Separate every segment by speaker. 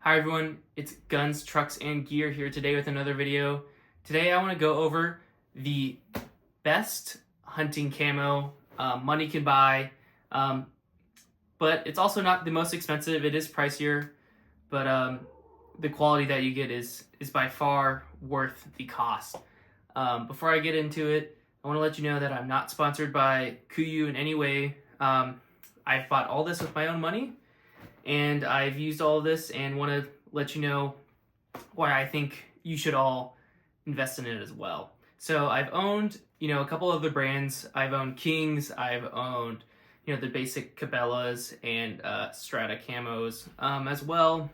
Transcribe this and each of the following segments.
Speaker 1: Hi everyone, it's Guns, Trucks, and Gear here today with another video. Today I want to go over the best hunting camo money can buy, but it's also not the most expensive. It is pricier, but the quality that you get is by far worth the cost. Before I get into it, I want to let you know that I'm not sponsored by Kuiu in any way. I've bought all this with my own money, and I've used all of this and want to let you know why I think you should all invest in it as well. So I've owned, a couple of the brands. I've owned Kings, I've owned, the basic Cabela's and Strata camos as well.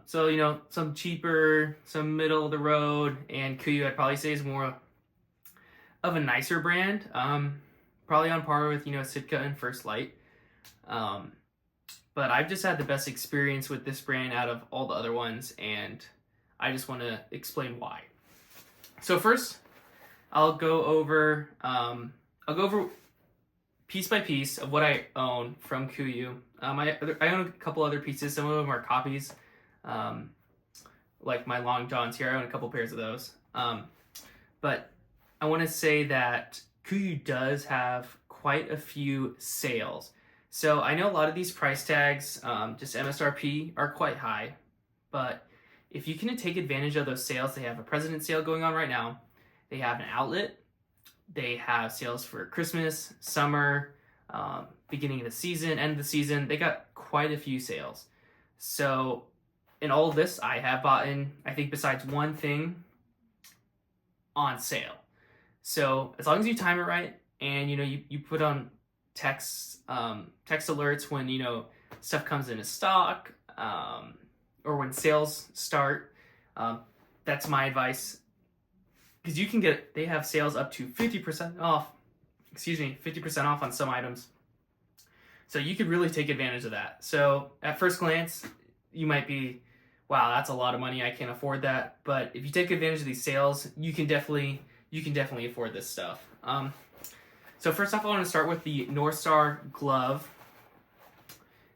Speaker 1: So, some cheaper, some middle of the road, and Kuiu I'd probably say is more of a nicer brand. Probably on par with, Sitka and First Light. But I've just had the best experience with this brand out of all the other ones, and I just want to explain why. So first, I'll go over piece by piece of what I own from Kuiu. I own a couple other pieces. Some of them are copies, like my long johns here. I own a couple pairs of those. But I want to say that Kuiu does have quite a few sales. So I know a lot of these price tags, just MSRP, are quite high, but if you can take advantage of those sales, they have a President's Sale going on right now. They have an outlet. They have sales for Christmas, summer, beginning of the season, end of the season. They got quite a few sales. So in all of this, I have bought in, I think besides one thing, on sale. So as long as you time it right and you put on text alerts when stuff comes into stock, or when sales start, that's my advice, because they have sales up to 50% off 50% off on some items, so you could really take advantage of that. So at first glance you might be, wow, that's a lot of money, I can't afford that. But if you take advantage of these sales, you can definitely afford this stuff. So first off, I want to start with the North Star glove.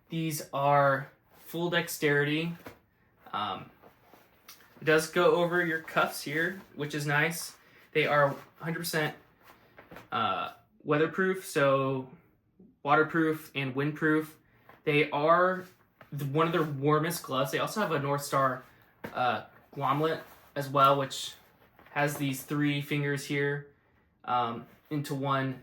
Speaker 1: These are full dexterity. It does go over your cuffs here, which is nice. They are 100% weatherproof, so waterproof and windproof. They are one of their warmest gloves. They also have a North Star gauntlet as well, which has these 3 fingers here into one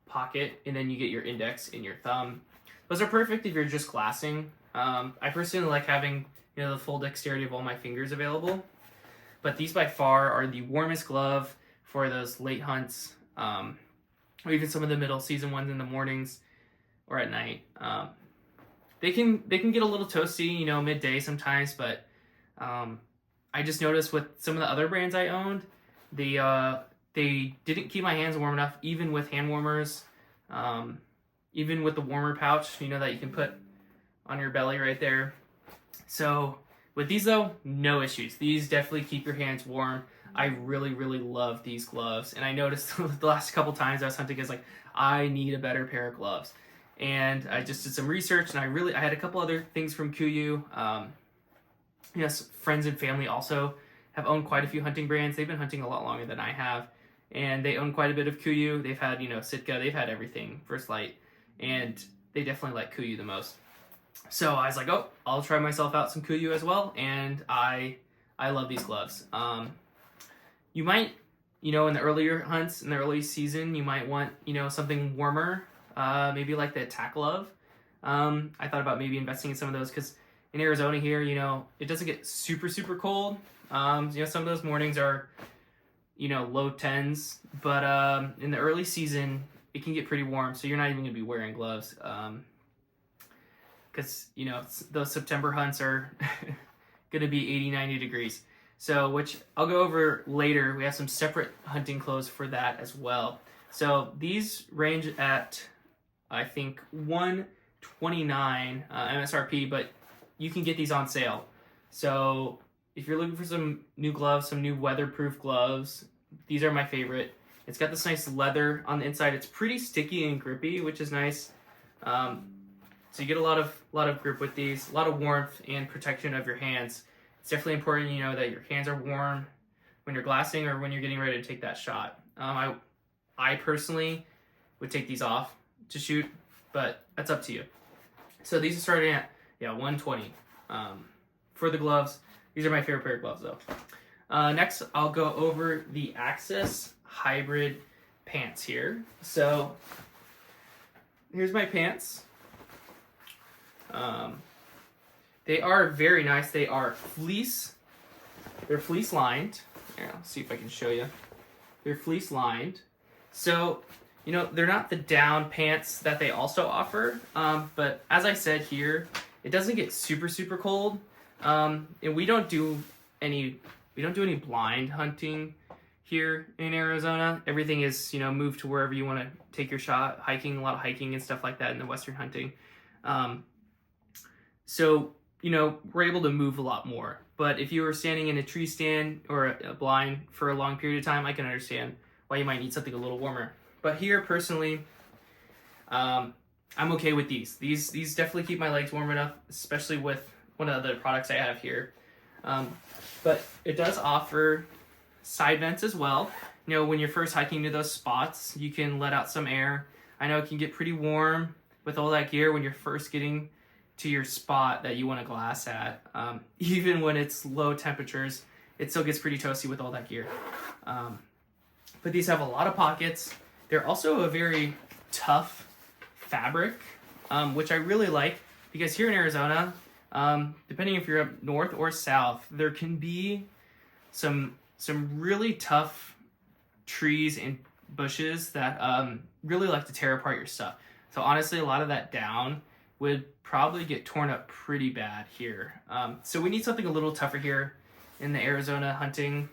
Speaker 1: pocket, and then you get your index and your thumb. Those are perfect if you're just glassing. I personally like having the full dexterity of all my fingers available, but these by far are the warmest glove for those late hunts, or even some of the middle season ones in the mornings or at night. They can get a little toasty, midday sometimes, but I just noticed with some of the other brands I owned, they didn't keep my hands warm enough, even with hand warmers, even with the warmer pouch, that you can put on your belly right there. So with these though, no issues. These definitely keep your hands warm. I really, really love these gloves. And I noticed the last couple times I was hunting, I need a better pair of gloves. And I just did some research, and I had a couple other things from Kuiu. Friends and family also have owned quite a few hunting brands. They've been hunting a lot longer than I have, and they own quite a bit of Kuiu. They've had, Sitka, they've had everything, First Light, and they definitely like Kuiu the most. So I was like, oh, I'll try myself out some Kuiu as well, and I love these gloves. You might, in the earlier hunts, in the early season, you might want, something warmer, maybe like the Attack Glove. I thought about maybe investing in some of those, because in Arizona here, it doesn't get super, super cold. Some of those mornings are, low 10s, but in the early season, it can get pretty warm, so you're not even going to be wearing gloves, because, those September hunts are going to be 80, 90 degrees. So, which I'll go over later. We have some separate hunting clothes for that as well. So these range at, I think, $129 MSRP, but you can get these on sale. So if you're looking for some new gloves, some new weatherproof gloves, these are my favorite. It's got this nice leather on the inside. It's pretty sticky and grippy, which is nice. So you get a lot of grip with these, a lot of warmth and protection of your hands. It's definitely important, you know, that your hands are warm when you're glassing or when you're getting ready to take that shot. I personally would take these off to shoot, but that's up to you. So these are starting at 120 for the gloves. These are my favorite pair of gloves though. Next, I'll go over the Axis Hybrid pants here. So here's my pants. They are very nice. They are fleece. They're fleece lined. Here, I'll see if I can show you. They're fleece lined. So, you know, they're not the down pants that they also offer. But as I said here, it doesn't get super, super cold. And we don't do any blind hunting here in Arizona. Everything is, you know, moved to wherever you want to take your shot. Hiking, a lot of hiking and stuff like that in the Western hunting. So, you know, we're able to move a lot more. But if you were standing in a tree stand or a blind for a long period of time, I can understand why you might need something a little warmer. But here, personally, I'm okay with these. These definitely keep my legs warm enough, especially with one of the products I have here. But it does offer side vents as well. You know, when you're first hiking to those spots, you can let out some air. I know it can get pretty warm with all that gear when you're first getting to your spot that you want to glass at. Even when it's low temperatures, it still gets pretty toasty with all that gear. But these have a lot of pockets. They're also a very tough fabric, which I really like because here in Arizona, depending if you're up north or south, there can be some really tough trees and bushes that really like to tear apart your stuff. So honestly, a lot of that down would probably get torn up pretty bad here. So we need something a little tougher here in the Arizona hunting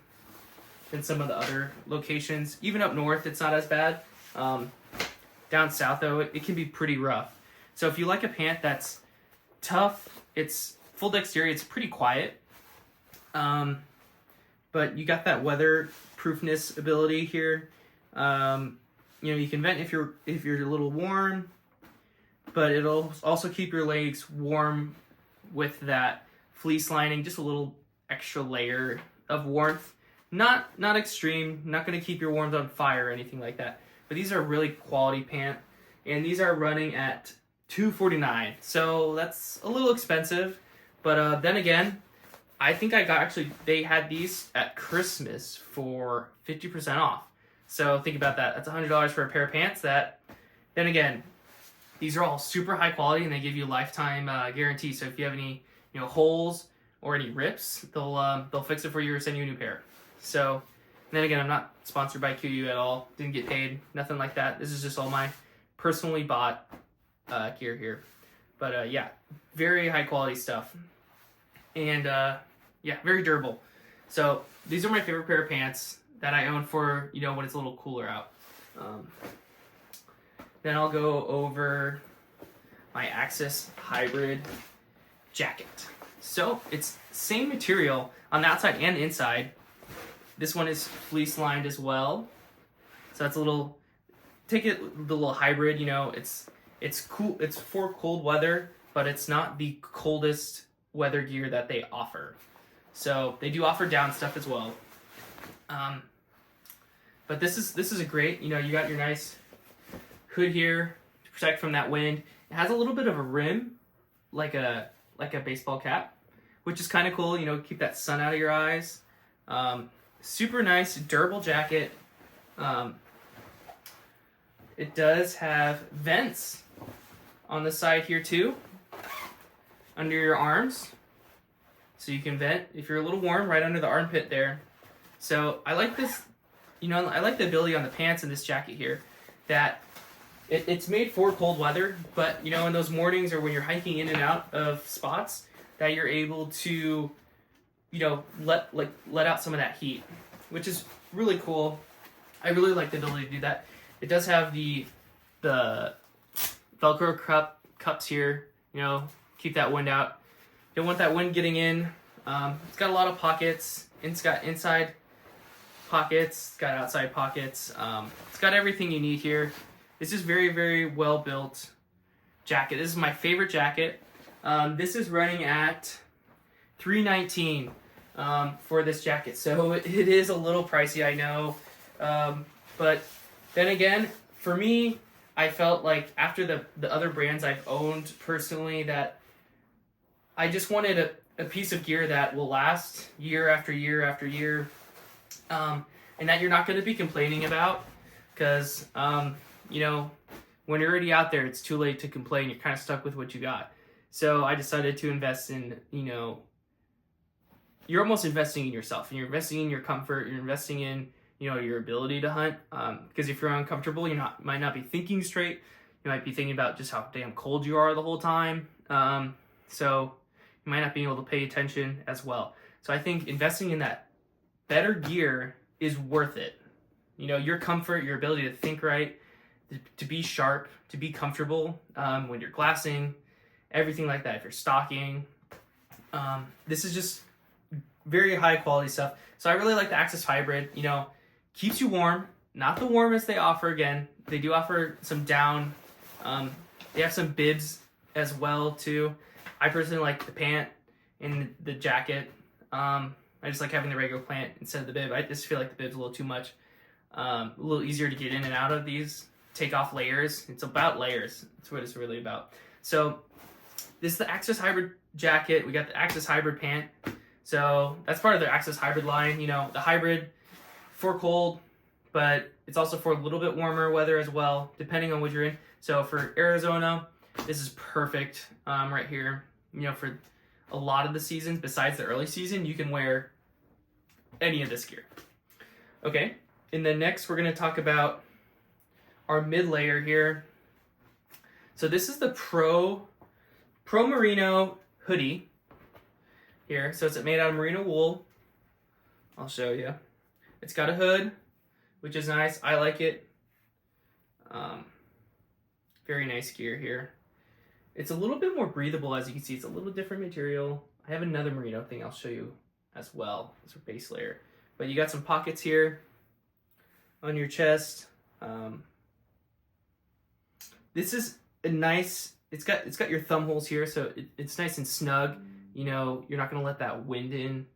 Speaker 1: than some of the other locations. Even up north, it's not as bad. Down south, though, it can be pretty rough. So if you like a pant that's tough, it's full dexterity, it's pretty quiet. But you got that weatherproofness ability here. You know, you can vent if you're a little warm, but it'll also keep your legs warm with that fleece lining, just a little extra layer of warmth. Not extreme, not going to keep your warmth on fire or anything like that. But these are really quality pant, and these are running at $249. So that's a little expensive, but then again, I think they had these at Christmas for 50% off. So think about that. That's $100 for a pair of pants. Then again, these are all super high quality and they give you a lifetime guarantee. So if you have any, you know, holes or any rips, they'll fix it for you or send you a new pair. So then again, I'm not sponsored by Kuiu at all. Didn't get paid, nothing like that. This is just all my personally bought gear here. But yeah, very high quality stuff. And yeah, very durable. So these are my favorite pair of pants that I own for, you know, when it's a little cooler out. Then I'll go over my Axis Hybrid jacket. So it's same material on the outside and the inside. This one is fleece lined as well. So that's a little, take it the little hybrid, you know, it's cool. It's for cold weather, but it's not the coldest weather gear that they offer. So they do offer down stuff as well. But this is a great, you know, you got your nice hood here to protect from that wind. It has a little bit of a rim, like a baseball cap, which is kind of cool, you know, keep that sun out of your eyes. Super nice, durable jacket. It does have vents on the side here too, under your arms. So you can vent if you're a little warm right under the armpit there. So I like this, you know, I like the ability on the pants in this jacket here that it's made for cold weather, but you know, in those mornings or when you're hiking in and out of spots, that you're able to, you know, let out some of that heat, which is really cool. I really like the ability to do that. It does have the Velcro cups here, you know, keep that wind out. Don't want that wind getting in. It's got a lot of pockets. It's got inside pockets. It's got outside pockets. It's got everything you need here. It's just very, very well built jacket. This is my favorite jacket. This is running at $319 for this jacket. So it is a little pricey, I know. But then again, for me, I felt like after the other brands I've owned personally that I just wanted a piece of gear that will last year after year after year, and that you're not going to be complaining about because, you know, when you're already out there, it's too late to complain. You're kind of stuck with what you got. So I decided to invest in, you know, you're almost investing in yourself. And you're investing in your comfort. You're investing in, you know, your ability to hunt. Because if you're uncomfortable, might not be thinking straight. You might be thinking about just how damn cold you are the whole time. So you might not be able to pay attention as well. So I think investing in that better gear is worth it. You know, your comfort, your ability to think right, to be sharp, to be comfortable when you're glassing, everything like that. If you're stalking, this is just very high quality stuff. So I really like the Axis Hybrid. You know, keeps you warm. Not the warmest they offer. Again, they do offer some down. They have some bibs as well too. I personally like the pant and the jacket. I just like having the regular pant instead of the bib. I just feel like the bib's a little too much. A little easier to get in and out of these. Take off layers. It's about layers. That's what it's really about. So this is the Axis Hybrid jacket. We got the Axis Hybrid pant. So that's part of the Axis Hybrid line. You know, the Hybrid for cold, but it's also for a little bit warmer weather as well, depending on what you're in. So for Arizona, this is perfect right here. You know, for a lot of the seasons, besides the early season, you can wear any of this gear. Okay, and then next we're going to talk about our mid layer here. So this is the Pro Merino hoodie here. So it's made out of merino wool. I'll show you. It's got a hood, which is nice. I like it. Very nice gear here. It's a little bit more breathable, as you can see. It's a little different material. I have another merino thing I'll show you as well. It's a base layer. But you got some pockets here on your chest. This is a nice, it's got your thumb holes here, so it's nice and snug. You know, you're not gonna let that wind in.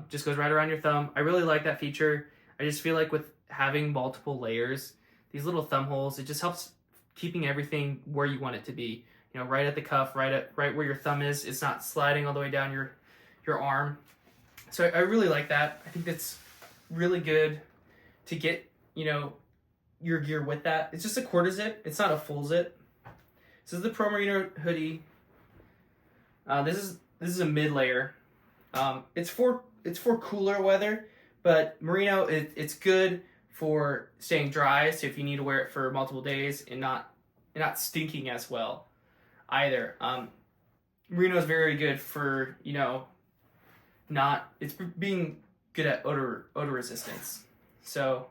Speaker 1: Just goes right around your thumb. I really like that feature. I just feel like with having multiple layers, these little thumb holes, it just helps keeping everything where you want it to be. You know, right at the cuff, right where your thumb is. It's not sliding all the way down your arm. So I really like that. I think that's really good to get, you know, your gear with that. It's just a quarter zip. It's not a full zip. This is the Pro Merino hoodie. This is a mid layer. It's for cooler weather, but merino it's good for staying dry. So if you need to wear it for multiple days and not stinking as well either. Merino is very good for, you know, it's being good at odor resistance. So,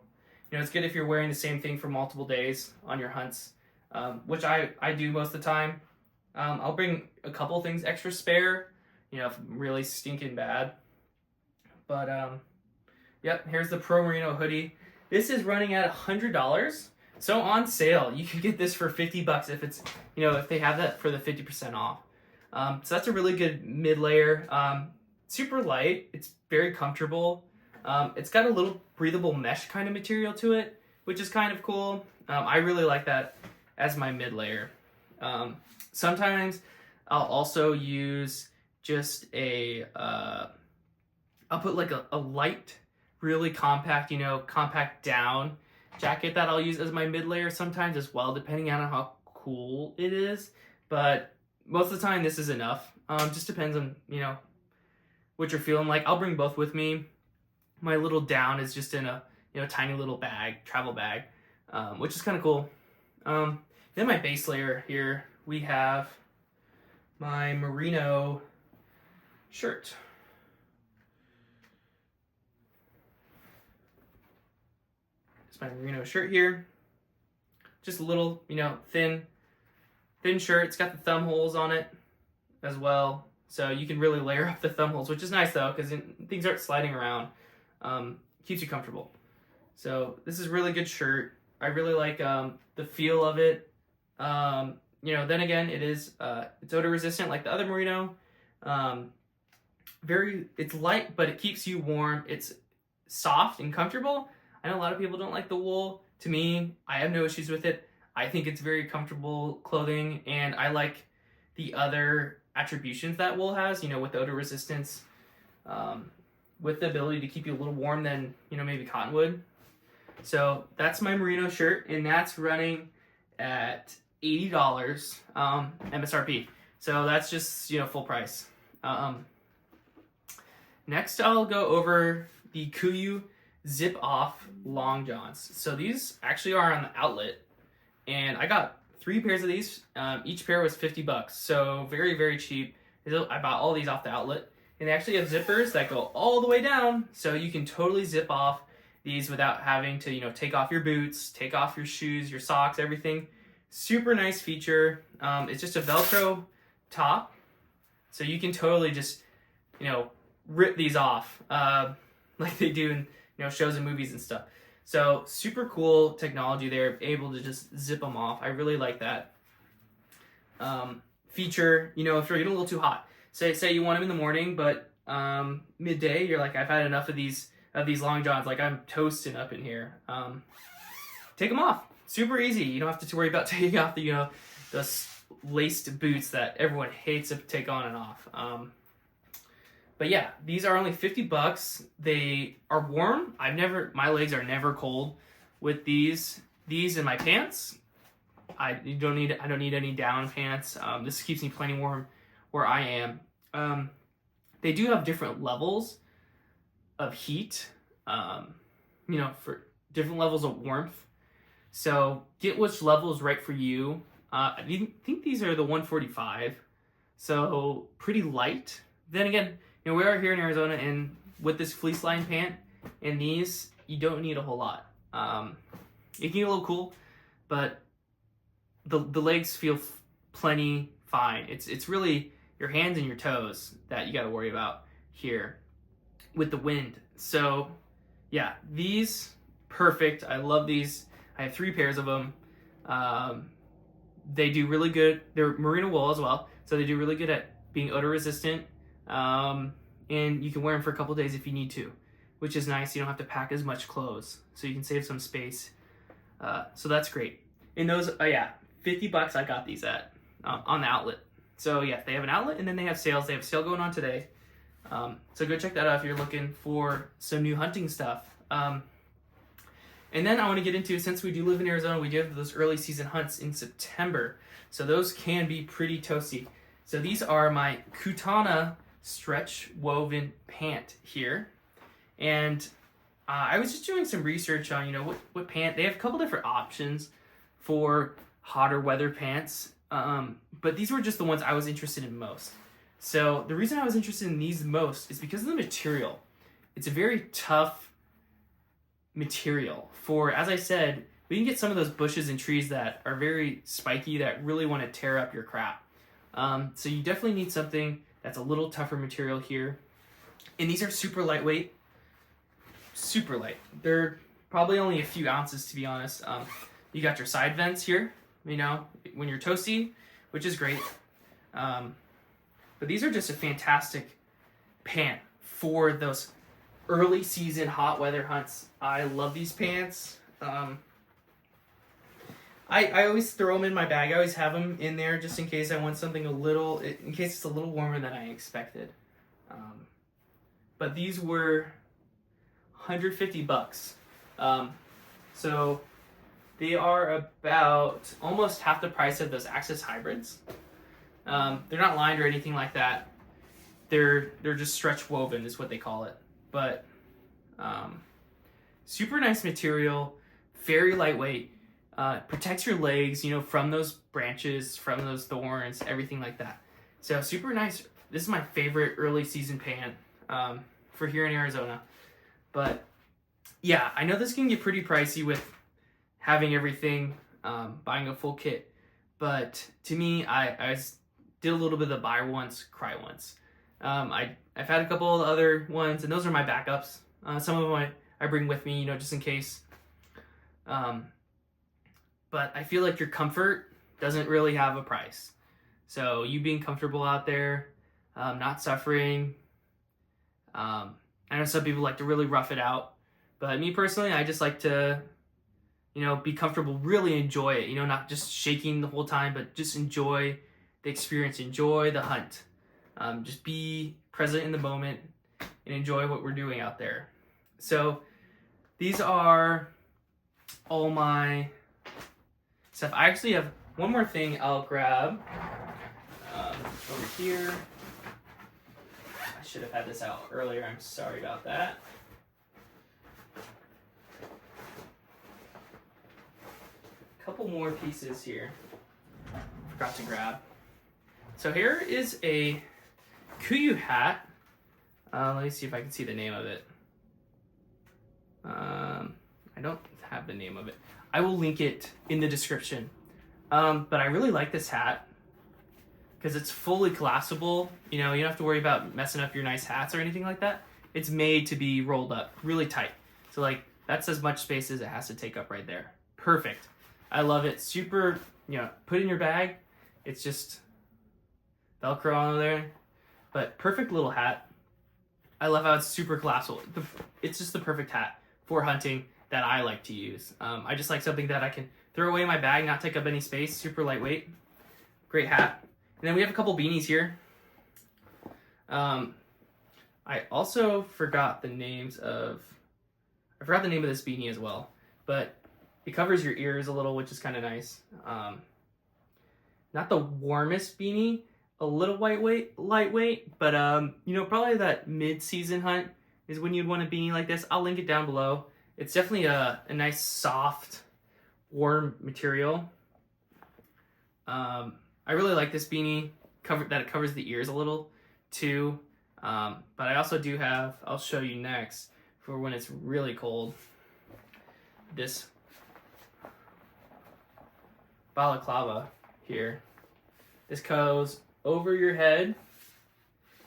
Speaker 1: you know, it's good if you're wearing the same thing for multiple days on your hunts, which I do most of the time. I'll bring a couple things extra spare, you know, if I'm really stinking bad. But, yep, here's the Pro Merino hoodie. This is running at $100. So on sale, you can get this for $50 if it's, you know, if they have that for the 50% off. So that's a really good mid layer. Super light. It's very comfortable. It's got a little breathable mesh kind of material to it, which is kind of cool. I really like that as my mid layer. Sometimes I'll also use just I'll put like a light, really compact, you know, compact down jacket that I'll use as my mid layer sometimes as well, depending on how cool it is. But most of the time this is enough. Just depends on, you know, what you're feeling like. I'll bring both with me. My little down is just in a, you know, tiny little bag, travel bag, which is kind of cool. Then my base layer here, we have my merino shirt. It's my merino shirt here. Just a little, you know, thin shirt. It's got the thumb holes on it as well. So you can really layer up the thumb holes, which is nice though, because things aren't sliding around. Keeps you comfortable. So this is a really good shirt. I really like the feel of it. then again, it's odor resistant like the other merino. It's light, but it keeps you warm. It's soft and comfortable. I know a lot of people don't like the wool. To me, I have no issues with it. I think it's very comfortable clothing, and I like the other attributions that wool has, with odor resistance, with the ability to keep you a little warm than, maybe cotton would. So that's my merino shirt, and that's running at $80 MSRP. So that's just, full price. Next, I'll go over the Kuiu zip off long johns. So these actually are on the outlet, and I got 3 pairs of these. Each pair was $50, so very, very cheap. I bought all these off the outlet, and they actually have zippers that go all the way down, so you can totally zip off these without having to, take off your boots, take off your shoes, your socks, everything. Super nice feature. It's just a Velcro top, so you can totally just, rip these off like they do in, shows and movies and stuff. So super cool technology there, able to just zip them off. I really like that feature. If you're getting a little too hot, say you want them in the morning, but midday you're like, I've had enough of these long johns. Like, I'm toasting up in here. Take them off. Super easy. You don't have to worry about taking off the laced boots that everyone hates to take on and off. But yeah, these are only $50. They are warm. My legs are never cold with these in my pants. I don't need any down pants. This keeps me plenty warm where I am. They do have different levels of heat, for different levels of warmth. So get which level is right for you. I think these are the 145, so pretty light. Then again, we are here in Arizona, and with this fleece line pant and these, you don't need a whole lot. It can get a little cool, but the legs feel plenty fine. It's really your hands and your toes that you got to worry about here with the wind. So yeah, these perfect. I love these. I have 3 pairs of them. They do really good. They're merino wool as well, so they do really good at being odor resistant. And you can wear them for a couple days if you need to, which is nice. You don't have to pack as much clothes, so you can save some space. So that's great. And those, $50 I got these at on the outlet. So yeah, they have an outlet, and then they have sales. They have a sale going on today. So go check that out if you're looking for some new hunting stuff. And then I want to get into, since we do live in Arizona, we do have those early season hunts in September. So those can be pretty toasty. So these are my Kutana stretch woven pant here. And I was just doing some research on, what pant. They have a couple different options for hotter weather pants. But these were just the ones I was interested in most. So the reason I was interested in these most is because of the material. It's a very tough material for, as I said, we can get some of those bushes and trees that are very spiky that really want to tear up your crap. So you definitely need something that's a little tougher material here. And these are super lightweight. Super light. They're probably only a few ounces, to be honest. You got your side vents here, when you're toasty, which is great. But these are just a fantastic pant for those early season hot weather hunts. I love these pants. I always throw them in my bag. I always have them in there just in case I want something in case it's a little warmer than I expected. But these were $150. So they are about almost half the price of those Axis hybrids. They're not lined or anything like that. They're just stretch woven is what they call it. But super nice material, very lightweight. Protects your legs, from those branches, from those thorns, everything like that. So super nice. This is my favorite early season pant for here in Arizona. But yeah, I know this can get pretty pricey with having everything, buying a full kit. But to me, I did a little bit of the buy once, cry once. I've had a couple of other ones, and those are my backups. Some of them I bring with me, just in case. But I feel like your comfort doesn't really have a price. So you being comfortable out there, not suffering. I know some people like to really rough it out, but me personally, I just like to, be comfortable, really enjoy it, not just shaking the whole time, but just enjoy the experience, enjoy the hunt. Just be present in the moment and enjoy what we're doing out there. So these are all my stuff. I actually have one more thing I'll grab over here. I should have had this out earlier. I'm sorry about that. A couple more pieces here. Forgot to grab. So here is a Kuiu hat. Let me see if I can see the name of it. I don't have the name of it. I will link it in the description. But I really like this hat because it's fully collapsible. You don't have to worry about messing up your nice hats or anything like that. It's made to be rolled up really tight. So like that's as much space as it has to take up right there. Perfect. I love it. Super, put in your bag. It's just Velcro on there. But perfect little hat. I love how it's super collapsible. It's just the perfect hat for hunting that I like to use. I just like something that I can throw away in my bag, not take up any space, super lightweight. Great hat. And then we have a couple beanies here. I also forgot the name of this beanie as well, but it covers your ears a little, which is kind of nice. Not the warmest beanie, a little lightweight, but probably that mid-season hunt is when you'd want a beanie like this. I'll link it down below. It's definitely a nice, soft, warm material. I really like this beanie, that it covers the ears a little too. But I also do have, I'll show you next, for when it's really cold, this balaclava here. This goes over your head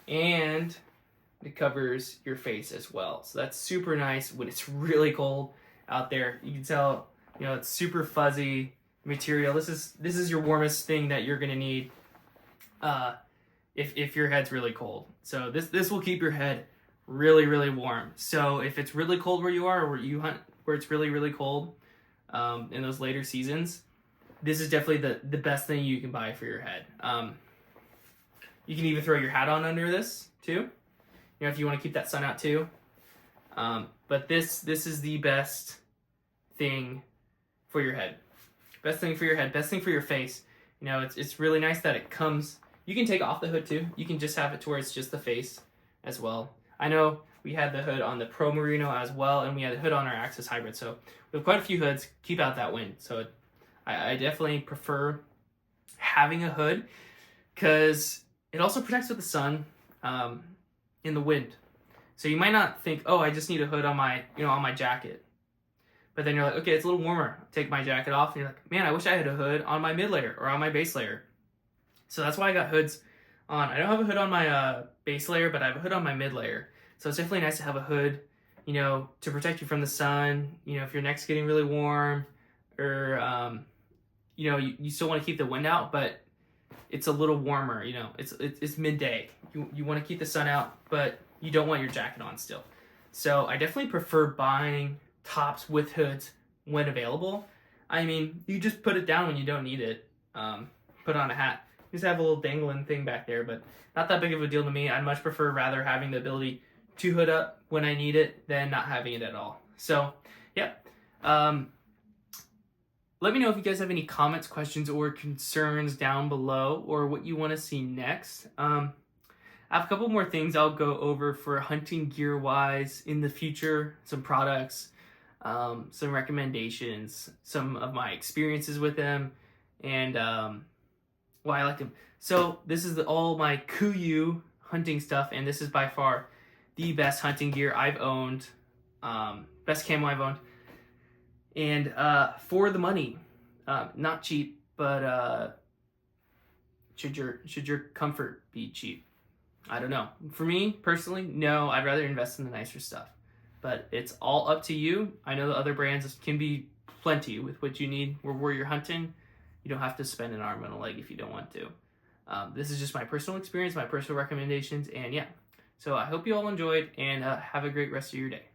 Speaker 1: and it covers your face as well. So that's super nice when it's really cold out there. You can tell, it's super fuzzy material. This is your warmest thing that you're gonna need if your head's really cold. So this will keep your head really, really warm. So if it's really cold where you are, or where you hunt where it's really, really cold in those later seasons, this is definitely the best thing you can buy for your head. You can even throw your hat on under this too, if you want to keep that sun out too. But this is the best thing for your head. Best thing for your head, best thing for your face. It's really nice that it comes. You can take off the hood too. You can just have it to where it's just the face as well. I know we had the hood on the Pro Merino as well, and we had a hood on our Axis Hybrid. So we have quite a few hoods. Keep out that wind. So I definitely prefer having a hood because it also protects with the sun in the wind. So you might not think, oh, I just need a hood on my on my jacket. But then you're like, okay, it's a little warmer. Take my jacket off, and you're like, man, I wish I had a hood on my mid layer or on my base layer. So that's why I got hoods on. I don't have a hood on my base layer, but I have a hood on my mid layer. So it's definitely nice to have a hood, to protect you from the sun. If your neck's getting really warm, or you still want to keep the wind out, but it's a little warmer. It's midday. You want to keep the sun out, but you don't want your jacket on still. So I definitely prefer buying tops with hoods when available. I mean, you just put it down when you don't need it. Put on a hat. You just have a little dangling thing back there, but not that big of a deal to me. I'd much prefer rather having the ability to hood up when I need it than not having it at all. So, yeah. Let me know if you guys have any comments, questions, or concerns down below, or what you want to see next. I have a couple more things I'll go over for hunting gear-wise in the future. Some products, some recommendations, some of my experiences with them, and why I like them. So this is all my Kuiu hunting stuff, and this is by far the best hunting gear I've owned, best camo I've owned. And for the money, not cheap, but should your comfort be cheap? I don't know. For me personally, no. I'd rather invest in the nicer stuff. But it's all up to you. I know the other brands can be plenty with what you need where you're hunting, You don't have to spend an arm and a leg if you don't want to. This is just my personal experience, my personal recommendations, and yeah. So I hope you all enjoyed, and have a great rest of your day.